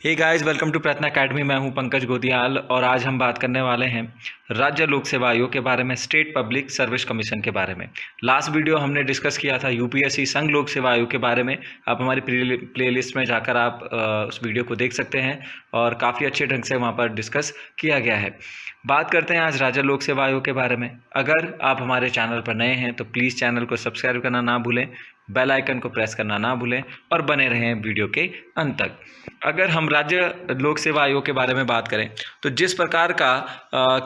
Hey guys, welcome to प्रयत्न academy. मैं हूं पंकज गोदियाल और आज हम बात करने वाले हैं राज्य लोक सेवा आयोग के बारे में, स्टेट पब्लिक सर्विस कमीशन के बारे में। लास्ट वीडियो हमने डिस्कस किया था यूपीएससी संघ लोक सेवा आयोग के बारे में। आप हमारी प्लेलिस्ट में जाकर आप उस वीडियो को देख सकते हैं और काफ़ी अच्छे ढंग से वहाँ पर डिस्कस किया गया है। बात करते हैं आज राज्य लोक सेवा आयोग के बारे में। अगर आप हमारे चैनल पर नए हैं तो प्लीज़ चैनल को सब्सक्राइब करना ना भूलें, बेल आइकन को प्रेस करना ना भूलें और बने रहें वीडियो के अंत तक। अगर हम राज्य लोक सेवा आयोग के बारे में बात करें तो जिस प्रकार का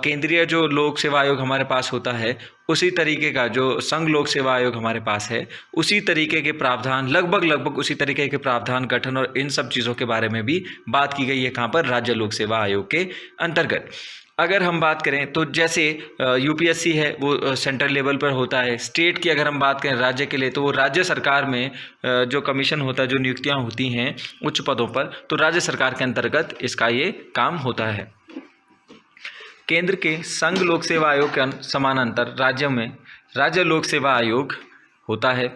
केंद्रीय जो लोक सेवा आयोग हमारे पास होता है, उसी तरीके का जो संघ लोक सेवा आयोग हमारे पास है, उसी तरीके के प्रावधान, लगभग उसी तरीके के प्रावधान, गठन और इन सब चीज़ों के बारे में भी बात की गई है कहाँ पर, राज्य लोक सेवा आयोग के अंतर्गत। अगर हम बात करें तो जैसे यूपीएससी है वो सेंट्रल लेवल पर होता है। स्टेट की अगर हम बात करें राज्य के लिए तो वो राज्य सरकार में जो कमीशन होता है, जो नियुक्तियां होती हैं उच्च पदों पर, तो राज्य सरकार के अंतर्गत इसका ये काम होता है। केंद्र के संघ लोक सेवा आयोग के समानांतर राज्यों में राज्य लोक सेवा आयोग होता है।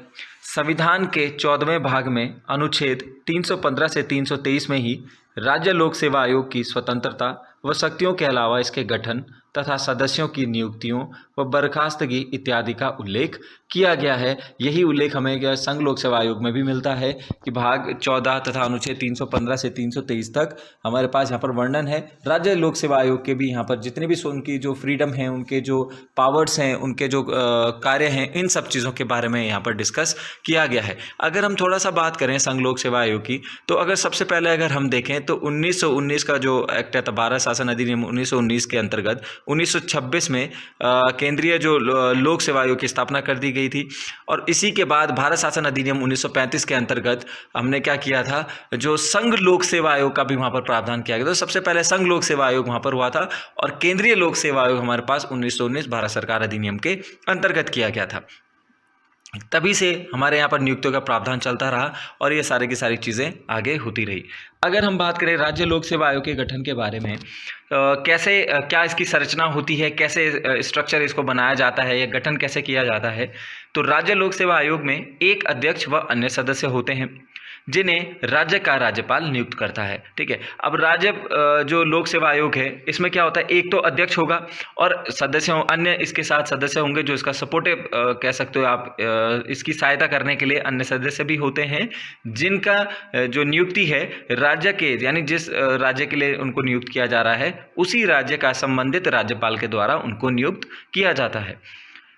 संविधान के 14वें भाग में अनुच्छेद 315 से 323 में ही राज्य लोक सेवा आयोग की स्वतंत्रता व शक्तियों के अलावा इसके गठन तथा सदस्यों की नियुक्तियों व बर्खास्तगी इत्यादि का उल्लेख किया गया है। यही उल्लेख हमें संघ लोक सेवा आयोग में भी मिलता है कि भाग 14 तथा अनुच्छेद 315 से 323 तक हमारे पास यहाँ पर वर्णन है। राज्य लोक सेवा आयोग के भी यहाँ पर जितने भी उनकी जो फ्रीडम है, उनके जो पावर्स हैं, उनके जो कार्य हैं, इन सब चीज़ों के बारे में यहाँ पर डिस्कस किया गया है। अगर हम थोड़ा सा बात करें संघ लोक सेवा आयोग की, तो अगर सबसे पहले अगर हम देखें तो 1919 का जो एक्ट है, भारत शासन अधिनियम 1919 के अंतर्गत 1926 में केंद्रीय जो लोक सेवा आयोग की स्थापना कर दी गई थी। और इसी के बाद भारत शासन अधिनियम 1935 के अंतर्गत हमने क्या किया था, जो संघ लोक सेवा आयोग का भी वहाँ पर प्रावधान किया गया। तो सबसे पहले संघ लोक सेवा आयोग वहाँ पर हुआ था और केंद्रीय लोक सेवा आयोग हमारे पास 1919 भारत सरकार अधिनियम के अंतर्गत किया गया था। तभी से हमारे यहाँ पर नियुक्तियों का प्रावधान चलता रहा और ये सारी की सारी चीज़ें आगे होती रही। अगर हम बात करें राज्य लोक सेवा आयोग के गठन के बारे में, कैसे क्या इसकी संरचना होती है, कैसे स्ट्रक्चर इसको बनाया जाता है या गठन कैसे किया जाता है, तो राज्य लोक सेवा आयोग में एक अध्यक्ष व अन्य सदस्य होते हैं जिन्हें राज्य का राज्यपाल नियुक्त करता है। ठीक है। अब राज्य जो लोक सेवा आयोग है, इसमें क्या होता है, एक तो अध्यक्ष होगा और सदस्य अन्य इसके साथ सदस्य होंगे जो इसका सपोर्टिव कह सकते हो आप, इसकी सहायता करने के लिए अन्य सदस्य भी होते हैं, जिनका जो नियुक्ति है राज्य के, यानी जिस राज्य के लिए उनको नियुक्त किया जा रहा है, उसी राज्य का संबंधित राज्यपाल के द्वारा उनको नियुक्त किया जाता है।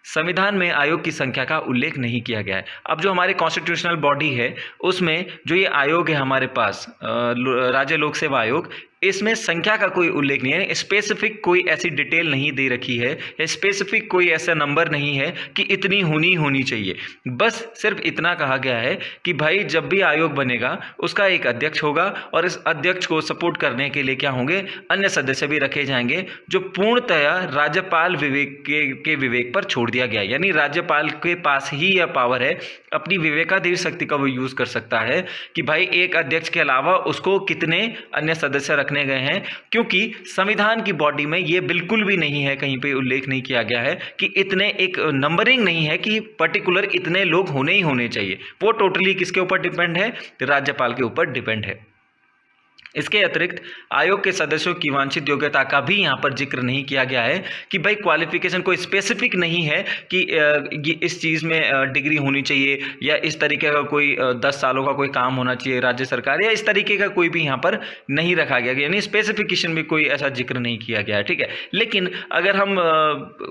संविधान में आयोग की संख्या का उल्लेख नहीं किया गया है। अब जो हमारी कॉन्स्टिट्यूशनल बॉडी है उसमें जो ये आयोग है हमारे पास, राज्य लोक सेवा आयोग, इसमें संख्या का कोई उल्लेख नहीं है। स्पेसिफिक कोई ऐसी डिटेल नहीं दे रखी है, स्पेसिफिक कोई ऐसा नंबर नहीं है कि इतनी होनी चाहिए। बस सिर्फ इतना कहा गया है कि भाई जब भी आयोग बनेगा उसका एक अध्यक्ष होगा और इस अध्यक्ष को सपोर्ट करने के लिए क्या होंगे, अन्य सदस्य भी रखे जाएंगे, जो पूर्णतया राज्यपाल के विवेक पर छोड़ दिया गया है। यानी राज्यपाल के पास ही यह पावर है, अपनी विवेकाधीन शक्ति का वो यूज कर सकता है कि भाई एक अध्यक्ष के अलावा उसको कितने अन्य सदस्य रखने गए हैं, क्योंकि संविधान की बॉडी में ये बिल्कुल भी नहीं है, कहीं पे उल्लेख नहीं किया गया है कि इतने, एक नंबरिंग नहीं है कि पर्टिकुलर इतने लोग होने चाहिए। वो टोटली किसके ऊपर डिपेंड है, राज्यपाल के ऊपर डिपेंड है। इसके अतिरिक्त आयोग के सदस्यों की वांछित योग्यता का भी यहाँ पर जिक्र नहीं किया गया है कि भाई क्वालिफिकेशन कोई स्पेसिफिक नहीं है कि इस चीज़ में डिग्री होनी चाहिए या इस तरीके का कोई 10 सालों का कोई काम होना चाहिए राज्य सरकार, या इस तरीके का कोई भी यहाँ पर नहीं रखा गया, यानी स्पेसिफिकेशन में कोई ऐसा जिक्र नहीं किया गया है। ठीक है। लेकिन अगर हम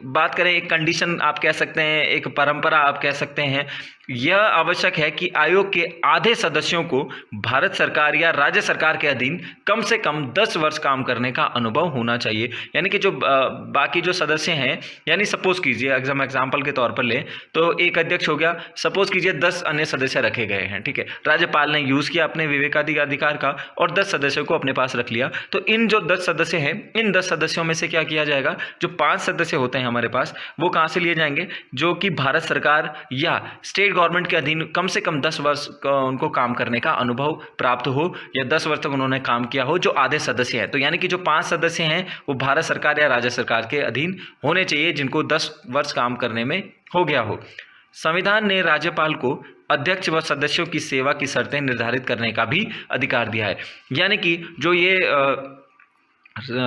बात करें, एक कंडीशन आप कह सकते हैं, एक परंपरा आप कह सकते हैं, यह आवश्यक है कि आयोग के आधे सदस्यों को भारत सरकार या राज्य सरकार के अधीन कम से कम 10 वर्ष काम करने का अनुभव होना चाहिए। यानी कि जो बाकी जो सदस्य हैं, यानी सपोज कीजिए एग्जाम्पल के तौर पर लें तो एक अध्यक्ष हो गया, सपोज कीजिए 10 अन्य सदस्य रखे गए हैं। ठीक है। राज्यपाल ने यूज किया अपने विवेकाधिकार का और 10 सदस्यों को अपने पास रख लिया। तो इन जो 10 सदस्य हैं, इन 10 सदस्यों में से क्या किया जाएगा, जो 5 सदस्य होते हैं हमारे पास, वो कहाँ से लिए जाएंगे, जो कि भारत सरकार या स्टेट गवर्नमेंट के अधीन कम से कम 10 वर्ष उनको काम करने का अनुभव प्राप्त हो या 10 वर्ष तक उन्होंने काम किया हो, जो आधे सदस्य हैं। तो यानी कि जो 5 सदस्य हैं वो भारत सरकार या राज्य सरकार के अधीन होने चाहिए, जिनको 10 वर्ष काम करने में हो गया हो। संविधान ने राज्यपाल को अध्यक्ष व सदस्यों की सेवा की शर्तें निर्धारित करने का भी अधिकार दिया है। यानी कि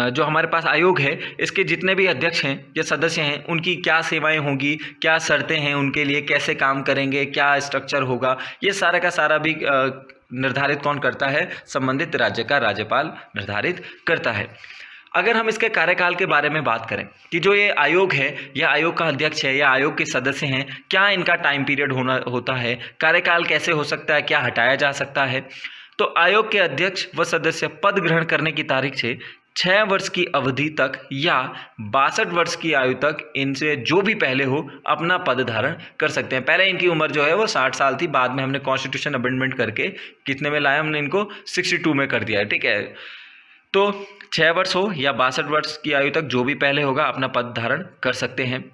जो हमारे पास आयोग है, इसके जितने भी अध्यक्ष हैं या सदस्य हैं, उनकी क्या सेवाएं होंगी, क्या शर्तें हैं उनके लिए, कैसे काम करेंगे, क्या स्ट्रक्चर होगा, ये सारा का सारा भी निर्धारित कौन करता है? संबंधित राज्य का राज्यपाल निर्धारित करता है। अगर हम इसके कार्यकाल के बारे में बात करें कि जो ये आयोग है या आयोग का अध्यक्ष है या आयोग के सदस्य हैं, क्या इनका टाइम पीरियड होता है, कार्यकाल कैसे हो सकता है, क्या हटाया जा सकता है? तो आयोग के अध्यक्ष व सदस्य पद ग्रहण करने की तारीख से 6 वर्ष की अवधि तक या 62 वर्ष की आयु तक इनसे जो भी पहले हो अपना पद धारण कर सकते हैं। पहले इनकी उम्र जो है वो 60 साल थी, बाद में हमने कॉन्स्टिट्यूशन अमेंडमेंट करके कितने में लाया? हमने इनको 62 में कर दिया है, ठीक है। तो 6 वर्ष हो या 62 वर्ष की आयु तक जो भी पहले होगा अपना पद धारण कर सकते हैं।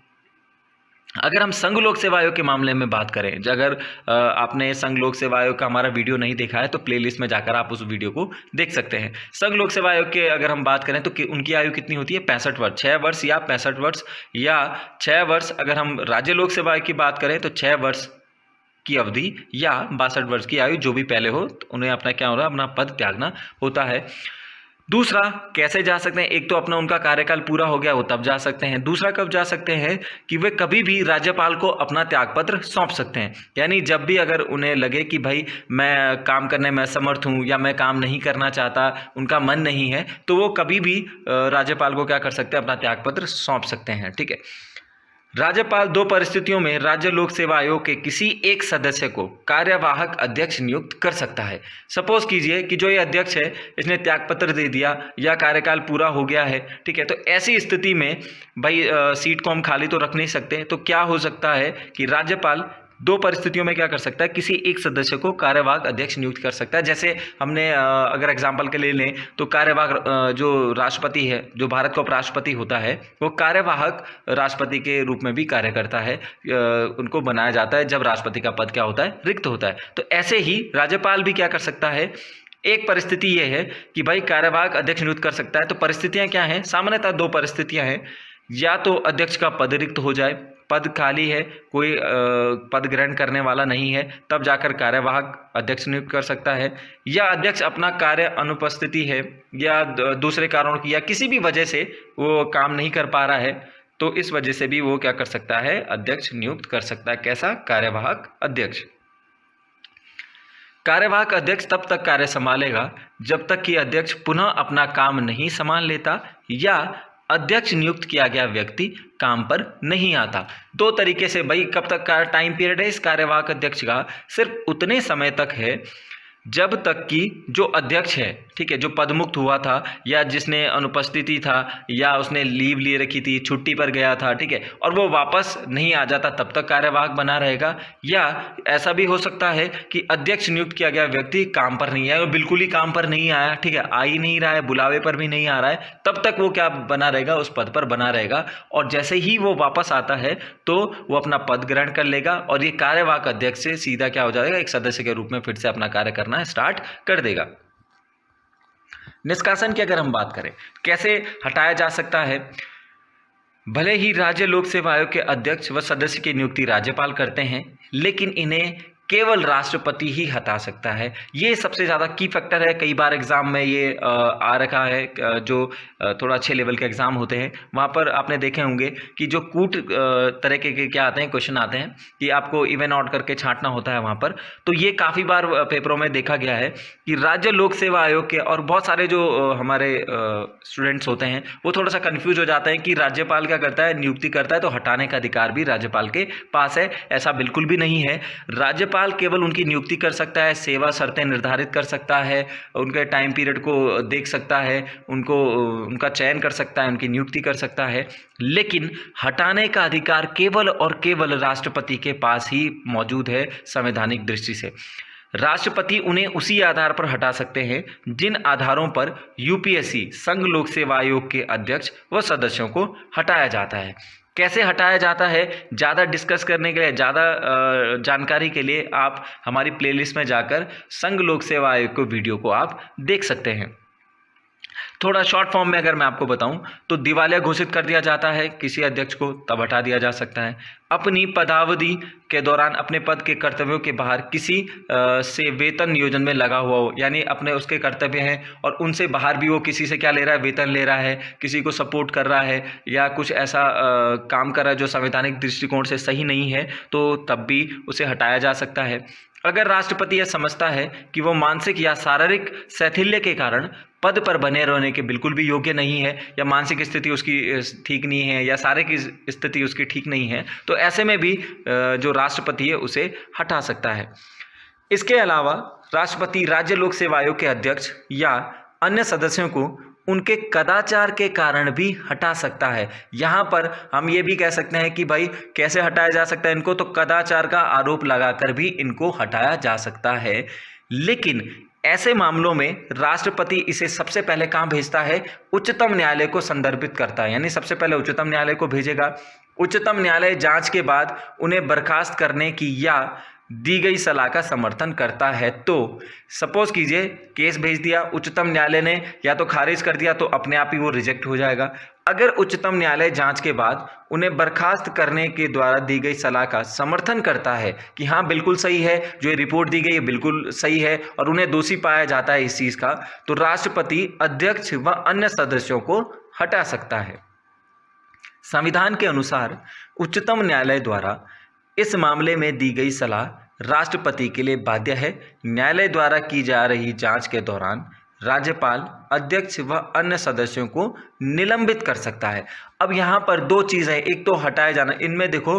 अगर हम संघ लोक सेवा आयोग के मामले में बात करें, अगर आपने संघ लोक सेवा आयोग का हमारा वीडियो नहीं देखा है तो प्लेलिस्ट में जाकर आप उस वीडियो को देख सकते हैं। संघ लोक सेवा आयोग के अगर हम बात करें तो उनकी आयु कितनी होती है? 65 वर्ष। 6 वर्ष या 65 वर्ष या 6 वर्ष। अगर हम राज्य लोक सेवा आयोग की बात करें तो 6 वर्ष की अवधि या 62 वर्ष की आयु जो भी पहले हो तो उन्हें अपना क्या हो रहा है? अपना पद त्यागना होता है। दूसरा, कैसे जा सकते हैं? एक तो अपना उनका कार्यकाल पूरा हो गया वो तब जा सकते हैं। दूसरा कब जा सकते हैं? कि वे कभी भी राज्यपाल को अपना त्यागपत्र सौंप सकते हैं। यानी जब भी अगर उन्हें लगे कि भाई मैं काम करने में असमर्थ हूँ या मैं काम नहीं करना चाहता, उनका मन नहीं है, तो वो कभी भी राज्यपाल को क्या कर सकते हैं? अपना त्यागपत्र सौंप सकते हैं, ठीक है। राज्यपाल 2 परिस्थितियों में राज्य लोक सेवा आयोग के किसी एक सदस्य को कार्यवाहक अध्यक्ष नियुक्त कर सकता है। सपोज कीजिए कि जो ये अध्यक्ष है इसने त्यागपत्र दे दिया या कार्यकाल पूरा हो गया है, ठीक है। तो ऐसी स्थिति में भाई सीट को हम खाली तो रख नहीं सकते, तो क्या हो सकता है कि राज्यपाल 2 परिस्थितियों में क्या कर सकता है? किसी एक सदस्य को कार्यवाहक अध्यक्ष नियुक्त कर सकता है। जैसे हमने अगर एग्जाम्पल के लिए लें तो कार्यवाहक जो राष्ट्रपति है, जो भारत का उपराष्ट्रपति होता है, वो कार्यवाहक राष्ट्रपति के रूप में भी कार्य करता है। उनको बनाया जाता है जब राष्ट्रपति का पद क्या होता है? रिक्त होता है। तो ऐसे ही राज्यपाल भी क्या कर सकता है? एक परिस्थिति ये है कि भाई कार्यवाहक अध्यक्ष नियुक्त कर सकता है। तो परिस्थितियाँ क्या हैं? सामान्यतः 2 परिस्थितियाँ हैं। या तो अध्यक्ष का पद रिक्त हो जाए, पद खाली है, कोई पद ग्रहण करने वाला नहीं है, तब जाकर कार्यवाहक अध्यक्ष नियुक्त कर सकता है। या अध्यक्ष अपना कार्य अनुपस्थिति है या दूसरे कारणों की या किसी भी वजह से वो काम नहीं कर पा रहा है, तो इस वजह से भी वो क्या कर सकता है? अध्यक्ष नियुक्त कर सकता है। कैसा? कार्यवाहक अध्यक्ष। कार्यवाहक अध्यक्ष तब तक कार्य संभालेगा जब तक कि अध्यक्ष पुनः अपना काम नहीं संभाल लेता या अध्यक्ष नियुक्त किया गया व्यक्ति काम पर नहीं आता। 2 तरीके से भाई कब तक का टाइम पीरियड है इस कार्यवाहक अध्यक्ष का? सिर्फ उतने समय तक है जब तक कि जो अध्यक्ष है, ठीक है, जो पदमुक्त हुआ था या जिसने अनुपस्थिति था या उसने लीव लिए रखी थी, छुट्टी पर गया था, ठीक है, और वो वापस नहीं आ जाता, तब तक कार्यवाहक बना रहेगा। या ऐसा भी हो सकता है कि अध्यक्ष नियुक्त किया गया व्यक्ति काम पर नहीं आया, बिल्कुल ही काम पर नहीं आया, ठीक है, आ ही नहीं रहा है, बुलावे पर भी नहीं आ रहा है, तब तक वो क्या बना रहेगा? उस पद पर बना रहेगा। और जैसे ही वो वापस आता है तो वो अपना पद ग्रहण कर लेगा और ये कार्यवाहक अध्यक्ष से सीधा क्या हो जाएगा? एक सदस्य के रूप में फिर से अपना कार्य करना स्टार्ट कर देगा। निष्कासन की अगर हम बात करें, कैसे हटाया जा सकता है? भले ही राज्य लोक सेवा आयोग के अध्यक्ष व सदस्य की नियुक्ति राज्यपाल करते हैं, लेकिन इन्हें केवल राष्ट्रपति ही हटा सकता है। ये सबसे ज़्यादा की फैक्टर है। कई बार एग्जाम में ये आ रखा है, जो थोड़ा अच्छे लेवल के एग्जाम होते हैं वहाँ पर आपने देखे होंगे कि जो कूट तरह के क्या आते हैं, क्वेश्चन आते हैं कि आपको इवन आउट करके छांटना होता है वहाँ पर। तो ये काफ़ी बार पेपरों में देखा गया है कि राज्य लोक सेवा आयोग के और बहुत सारे जो हमारे स्टूडेंट्स होते हैं वो थोड़ा सा कन्फ्यूज हो जाते हैं कि राज्यपाल क्या करता है? नियुक्ति करता है, तो हटाने का अधिकार भी राज्यपाल के पास है। ऐसा बिल्कुल भी नहीं है। राज्यपाल केवल उनकी नियुक्ति कर सकता है, सेवा शर्तें निर्धारित कर सकता है, उनके टाइम पीरियड को देख सकता है, उनका चयन कर सकता है, उनकी नियुक्ति कर सकता है, लेकिन हटाने का अधिकार केवल और केवल राष्ट्रपति के पास ही मौजूद है। संवैधानिक दृष्टि से राष्ट्रपति उन्हें उसी आधार पर हटा सकते हैं जिन आधारों पर यूपीएससी संघ लोक सेवा आयोग के अध्यक्ष व सदस्यों को हटाया जाता है। कैसे हटाया जाता है? ज़्यादा डिस्कस करने के लिए, ज़्यादा जानकारी के लिए आप हमारी प्लेलिस्ट में जाकर संघ लोक सेवा आयोग के वीडियो को आप देख सकते हैं। थोड़ा शॉर्ट फॉर्म में अगर मैं आपको बताऊं तो दिवालिया घोषित कर दिया जाता है किसी अध्यक्ष को, तब हटा दिया जा सकता है। अपनी पदावधि के दौरान अपने पद के कर्तव्यों के बाहर किसी से वेतन नियोजन में लगा हुआ हो, यानी अपने उसके कर्तव्य हैं और उनसे बाहर भी वो किसी से क्या ले रहा है, वेतन ले रहा है, किसी को सपोर्ट कर रहा है या कुछ ऐसा काम कर रहा है जो संवैधानिक दृष्टिकोण से सही नहीं है, तो तब भी उसे हटाया जा सकता है। अगर राष्ट्रपति यह समझता है कि वो मानसिक या शारीरिक शैथिल्य के कारण पद पर बने रहने के बिल्कुल भी योग्य नहीं है, या मानसिक स्थिति उसकी ठीक नहीं है या शारीरिक स्थिति उसकी ठीक नहीं है, तो ऐसे में भी जो राष्ट्रपति है उसे हटा सकता है। इसके अलावा राष्ट्रपति राज्य लोक सेवा आयोग के अध्यक्ष या अन्य सदस्यों को उनके कदाचार के कारण भी हटा सकता है। यहाँ पर हम ये भी कह सकते हैं कि भाई कैसे हटाया जा सकता है इनको, तो कदाचार का आरोप लगाकर भी इनको हटाया जा सकता है। लेकिन ऐसे मामलों में राष्ट्रपति इसे सबसे पहले कहाँ भेजता है, उच्चतम न्यायालय को संदर्भित करता है, यानी सबसे पहले उच्चतम न्यायालय को भेजेगा। उच्चतम न्यायालय जांच के बाद उन्हें बर्खास्त करने की या दी गई सलाह का समर्थन करता है। तो सपोज कीजिए केस भेज दिया, उच्चतम न्यायालय ने या तो खारिज कर दिया तो अपने आप ही वो रिजेक्ट हो जाएगा। अगर उच्चतम न्यायालय जांच के बाद उन्हें बर्खास्त करने के द्वारा दी गई सलाह का समर्थन करता है कि हाँ बिल्कुल सही है, जो ये रिपोर्ट दी गई है बिल्कुल सही है, और उन्हें दोषी पाया जाता है इस चीज़ का, तो राष्ट्रपति अध्यक्ष व अन्य सदस्यों को हटा सकता है। संविधान के अनुसार उच्चतम न्यायालय द्वारा इस मामले में दी गई सलाह राष्ट्रपति के लिए बाध्य है। न्यायालय द्वारा की जा रही जांच के दौरान राज्यपाल अध्यक्ष व अन्य सदस्यों को निलंबित कर सकता है। अब यहाँ पर दो चीज़ है, एक तो हटाया जाना, इनमें देखो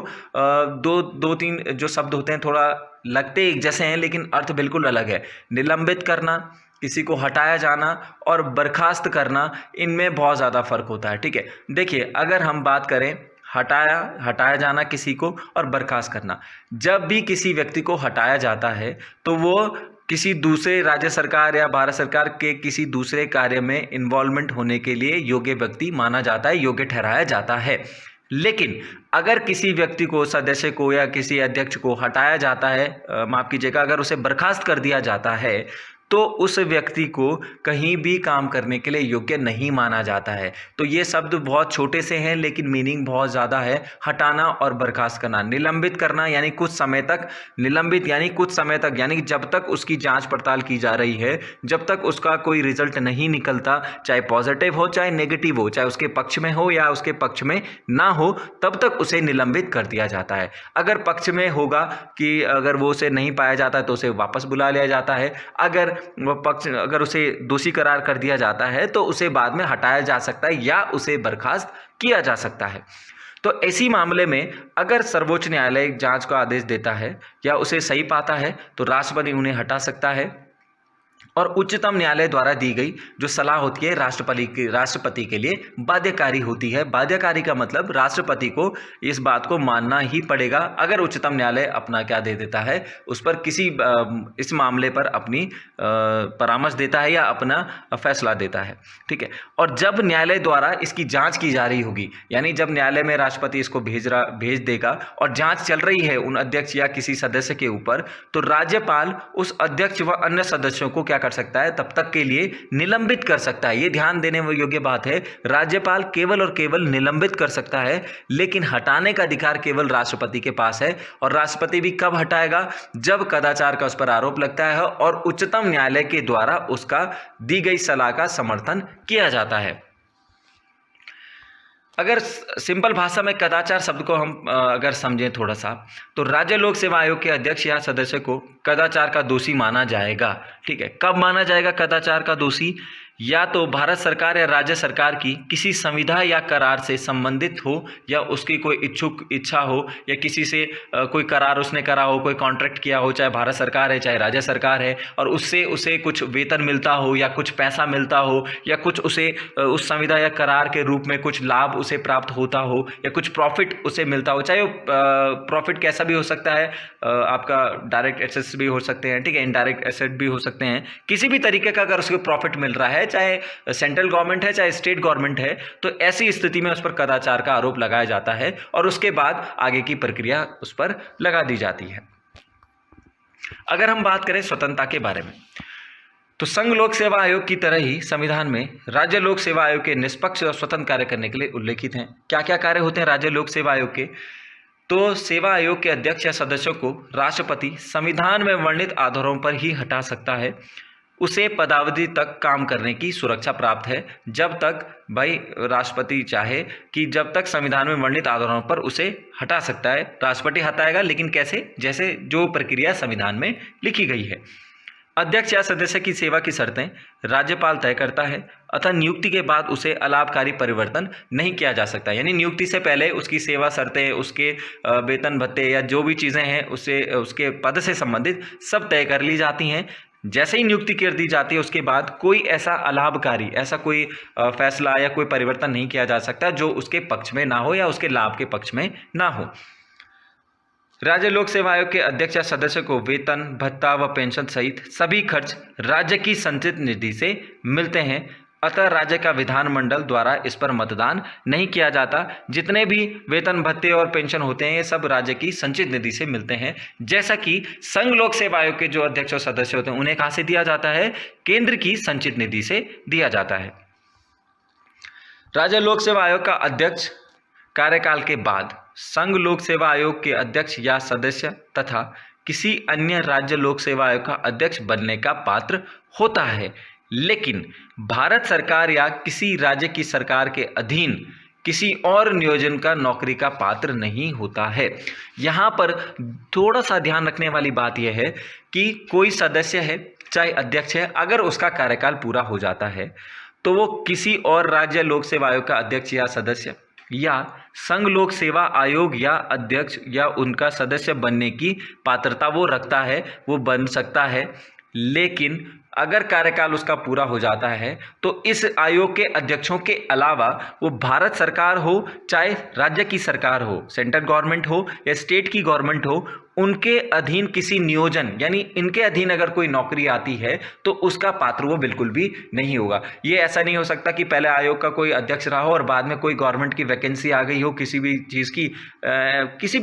दो तीन जो शब्द होते हैं थोड़ा लगते एक जैसे हैं लेकिन अर्थ बिल्कुल अलग है। निलंबित करना, किसी को हटाया जाना, और बर्खास्त करना, इनमें बहुत ज़्यादा फर्क होता है। ठीक है, देखिए अगर हम बात करें हटाया जाना किसी को और बर्खास्त करना, जब भी किसी व्यक्ति को हटाया जाता है तो वो किसी दूसरे राज्य सरकार या भारत सरकार के किसी दूसरे कार्य में इन्वॉल्वमेंट होने के लिए योग्य व्यक्ति माना जाता है, योग्य ठहराया जाता है। लेकिन अगर किसी व्यक्ति को, सदस्य को या किसी अध्यक्ष को हटाया जाता है, माफ़ कीजिएगा, अगर उसे बर्खास्त कर दिया जाता है तो उस व्यक्ति को कहीं भी काम करने के लिए योग्य नहीं माना जाता है। तो ये शब्द बहुत छोटे से हैं लेकिन मीनिंग बहुत ज़्यादा है। हटाना और बर्खास्त करना, निलंबित करना यानी कुछ समय तक, निलंबित यानी कुछ समय तक, यानी जब तक उसकी जांच पड़ताल की जा रही है, जब तक उसका कोई रिजल्ट नहीं निकलता, चाहे पॉजिटिव हो चाहे नेगेटिव हो, चाहे उसके पक्ष में हो या उसके पक्ष में ना हो, तब तक उसे निलंबित कर दिया जाता है। अगर पक्ष में होगा कि अगर वो उसे नहीं पाया जाता तो उसे वापस बुला लिया जाता है। अगर उसे दोषी करार कर दिया जाता है तो उसे बाद में हटाया जा सकता है या उसे बर्खास्त किया जा सकता है। तो ऐसी मामले में अगर सर्वोच्च न्यायालय जांच का आदेश देता है या उसे सही पाता है तो राष्ट्रपति उन्हें हटा सकता है। और उच्चतम न्यायालय द्वारा दी गई जो सलाह होती है राष्ट्रपति के लिए बाध्यकारी होती है। बाध्यकारी का मतलब राष्ट्रपति को इस बात को मानना ही पड़ेगा अगर उच्चतम न्यायालय अपना क्या दे देता है, उस पर किसी इस मामले पर अपनी परामर्श देता है या अपना फैसला देता है। ठीक है, और जब न्यायालय द्वारा इसकी जांच की जा रही होगी, यानी जब न्यायालय में राष्ट्रपति इसको भेज देगा और जांच चल रही है उन अध्यक्ष या किसी सदस्य के ऊपर, तो राज्यपाल उस अध्यक्ष व अन्य सदस्यों को क्या कर सकता है, तब तक के लिए निलंबित कर सकता है। ये ध्यान देने योग्य बात है, राज्यपाल केवल और केवल निलंबित कर सकता है, लेकिन हटाने का अधिकार केवल राष्ट्रपति के पास है। और राष्ट्रपति भी कब हटाएगा, जब कदाचार का उस पर आरोप लगता है और उच्चतम न्यायालय के द्वारा उसका दी गई सलाह का समर्थन किया जाता है। अगर सिंपल भाषा में कदाचार शब्द को हम अगर समझें थोड़ा सा, तो राज्य लोक सेवा आयोग के अध्यक्ष या सदस्य को कदाचार का दोषी माना जाएगा। ठीक है, कब माना जाएगा कदाचार का दोषी, या तो भारत सरकार या राज्य सरकार की किसी संविधा या करार से संबंधित हो, या उसकी कोई इच्छा हो, या किसी से कोई करार उसने करा हो, कोई कॉन्ट्रैक्ट किया हो, चाहे भारत सरकार है चाहे राज्य सरकार है, और उससे उसे कुछ वेतन मिलता हो या कुछ पैसा मिलता हो, या कुछ उसे उस संविधा या करार के रूप में कुछ लाभ उसे प्राप्त होता हो, या कुछ प्रॉफिट उसे मिलता हो। चाहे प्रॉफिट कैसा भी हो सकता है, आपका डायरेक्ट एसेट्स भी हो सकते हैं, ठीक है, इनडायरेक्ट एसेट भी हो सकते हैं, किसी भी तरीके का अगर उसको प्रॉफिट मिल रहा है, चाहे सेंट्रल गवर्नमेंट है चाहे स्टेट गवर्नमेंट है, तो ऐसी स्थिति में उस पर कदाचार का आरोप लगाया जाता है और उसके बाद आगे की प्रक्रिया उस पर लगा दी जाती है। अगर हम बात करें स्वतंत्रता के बारे में, तो संघ लोक सेवा आयोग की तरह ही संविधान में राज्य लोक सेवा आयोग के निष्पक्ष और स्वतंत्र कार्य करने के लिए उल्लेखित हैं। क्या क्या कार्य होते हैं राज्य लोक सेवा आयोग के? तो सेवा आयोग के अध्यक्ष या सदस्यों को राष्ट्रपति संविधान में वर्णित आधारों पर ही हटा सकता है। उसे पदावधि तक काम करने की सुरक्षा प्राप्त है, जब तक भाई राष्ट्रपति चाहे कि जब तक संविधान में वर्णित आधारों पर उसे हटा सकता है। राष्ट्रपति हटाएगा, लेकिन कैसे? जैसे जो प्रक्रिया संविधान में लिखी गई है। अध्यक्ष या सदस्य की सेवा की शर्तें राज्यपाल तय करता है, अतः नियुक्ति के बाद उसे अलाभकारी परिवर्तन नहीं किया जा सकता। यानी नियुक्ति से पहले उसकी सेवा शर्तें, उसके वेतन भत्ते या जो भी चीज़ें हैं उसके पद से संबंधित सब तय कर ली जाती हैं। जैसे ही नियुक्ति कर दी जाती है उसके बाद कोई ऐसा अलाभकारी, ऐसा कोई फैसला या कोई परिवर्तन नहीं किया जा सकता जो उसके पक्ष में ना हो या उसके लाभ के पक्ष में ना हो। राज्य लोक सेवा आयोग के अध्यक्ष या सदस्य को वेतन, भत्ता व पेंशन सहित सभी खर्च राज्य की संचित निधि से मिलते हैं, अतः राज्य का विधानमंडल द्वारा इस पर मतदान नहीं किया जाता। जितने भी वेतन, भत्ते और पेंशन होते हैं ये सब राज्य की संचित निधि से मिलते हैं। जैसा कि संघ लोक सेवा आयोग के जो अध्यक्ष और सदस्य होते हैं उन्हें कहाँ से दिया जाता है? केंद्र की संचित निधि से दिया जाता है। राज्य लोक सेवा आयोग का अध्यक्ष कार्यकाल के बाद संघ लोक सेवा आयोग के अध्यक्ष या सदस्य तथा किसी अन्य राज्य लोक सेवा आयोग का अध्यक्ष बनने का पात्र होता है, लेकिन भारत सरकार या किसी राज्य की सरकार के अधीन किसी और नियोजन का नौकरी का पात्र नहीं होता है। यहाँ पर थोड़ा सा ध्यान रखने वाली बात यह है कि कोई सदस्य है, चाहे अध्यक्ष है, अगर उसका कार्यकाल पूरा हो जाता है तो वो किसी और राज्य लोक सेवा आयोग का अध्यक्ष या सदस्य या संघ लोक सेवा आयोग या अध्यक्ष या उनका सदस्य बनने की पात्रता वो रखता है, वो बन सकता है। लेकिन अगर कार्यकाल उसका पूरा हो जाता है तो इस आयोग के अध्यक्षों के अलावा वो भारत सरकार हो, चाहे राज्य की सरकार हो, सेंट्रल गवर्नमेंट हो या स्टेट की गवर्नमेंट हो, उनके अधीन किसी नियोजन यानी इनके अधीन अगर कोई नौकरी आती है तो उसका पात्र वो बिल्कुल भी नहीं होगा। ये ऐसा नहीं हो सकता कि पहले आयोग का कोई अध्यक्ष रहा हो और बाद में कोई गवर्नमेंट की वैकेंसी आ गई हो, किसी भी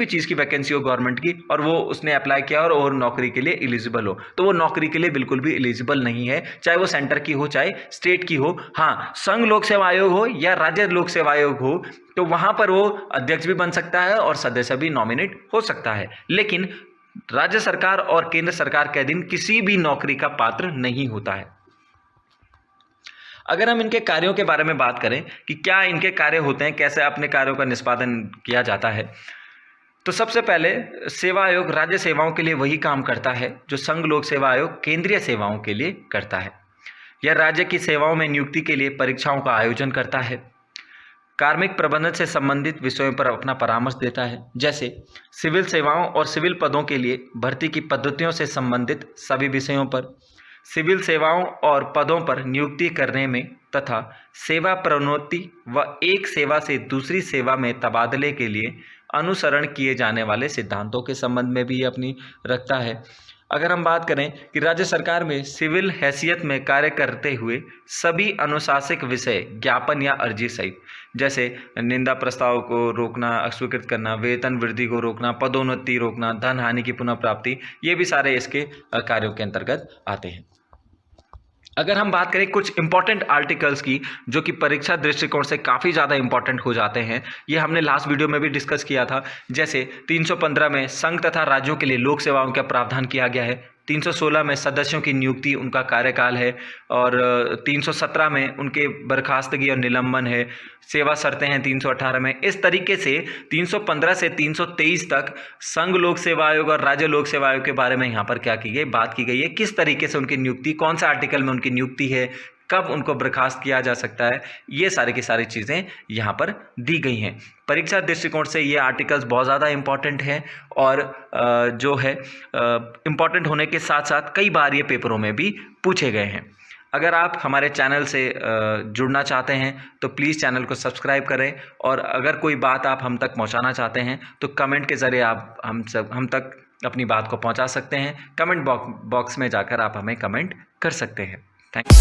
चीज़ की वैकेंसी हो गवर्नमेंट की, और वो उसने अप्लाई किया और नौकरी के लिए एलिजिबल हो, तो वो नौकरी के लिए बिल्कुल भी एलिजिबल नहीं है, चाहे वो सेंटर की हो चाहे स्टेट की हो। हाँ, संघ लोक सेवा आयोग हो या राज्य लोक सेवा आयोग हो तो वहां पर वो अध्यक्ष भी बन सकता है और सदस्य भी नॉमिनेट हो सकता है, लेकिन राज्य सरकार और केंद्र सरकार के अधीन किसी भी नौकरी का पात्र नहीं होता है। अगर हम इनके कार्यों के बारे में बात करें कि क्या इनके कार्य होते हैं, कैसे अपने कार्यों का निष्पादन किया जाता है, तो सबसे पहले सेवा आयोग राज्य सेवाओं के लिए वही काम करता है जो संघ लोक सेवा आयोग केंद्रीय सेवाओं के लिए करता है। यह राज्य की सेवाओं में नियुक्ति के लिए परीक्षाओं का आयोजन करता है, कार्मिक प्रबंधन से संबंधित विषयों पर अपना परामर्श देता है, जैसे सिविल सेवाओं और सिविल पदों के लिए भर्ती की पद्धतियों से संबंधित सभी विषयों पर, सिविल सेवाओं और पदों पर नियुक्ति करने में तथा सेवा प्रोन्नति व एक सेवा से दूसरी सेवा में तबादले के लिए अनुसरण किए जाने वाले सिद्धांतों के संबंध में भी अपनी रखता है। अगर हम बात करें कि राज्य सरकार में सिविल हैसियत में कार्य करते हुए सभी अनुशासनिक विषय, ज्ञापन या अर्जी सहित, जैसे निंदा प्रस्ताव को रोकना, अस्वीकृत करना, वेतन वृद्धि को रोकना, पदोन्नति रोकना, धन हानि की पुनः प्राप्ति, ये भी सारे इसके कार्यों के अंतर्गत आते हैं। अगर हम बात करें कुछ इंपॉर्टेंट आर्टिकल्स की जो कि परीक्षा दृष्टिकोण से काफ़ी ज़्यादा इंपॉर्टेंट हो जाते हैं, ये हमने लास्ट वीडियो में भी डिस्कस किया था। जैसे 315 में संघ तथा राज्यों के लिए लोक सेवाओं का प्रावधान किया गया है, 316 में सदस्यों की नियुक्ति, उनका कार्यकाल है, और 317 में उनके बर्खास्तगी और निलंबन है, सेवा शर्तें हैं 318 में। इस तरीके से 315 से 323 तक संघ लोक सेवा आयोग और राज्य लोक सेवा आयोग के बारे में यहाँ पर क्या की गई, बात की गई है, किस तरीके से उनकी नियुक्ति, कौन सा आर्टिकल में उनकी नियुक्ति है, कब उनको बर्खास्त किया जा सकता है, ये सारी की सारी चीज़ें यहाँ पर दी गई हैं। परीक्षा दृष्टिकोण से ये आर्टिकल्स बहुत ज़्यादा इम्पॉर्टेंट हैं और जो है इम्पॉर्टेंट होने के साथ साथ कई बार ये पेपरों में भी पूछे गए हैं। अगर आप हमारे चैनल से जुड़ना चाहते हैं तो प्लीज़ चैनल को सब्सक्राइब करें, और अगर कोई बात आप हम तक पहुंचाना चाहते हैं तो कमेंट के ज़रिए आप हम तक अपनी बात को पहुंचा सकते हैं। कमेंट बॉक्स में जाकर आप हमें कमेंट कर सकते हैं। Thank you.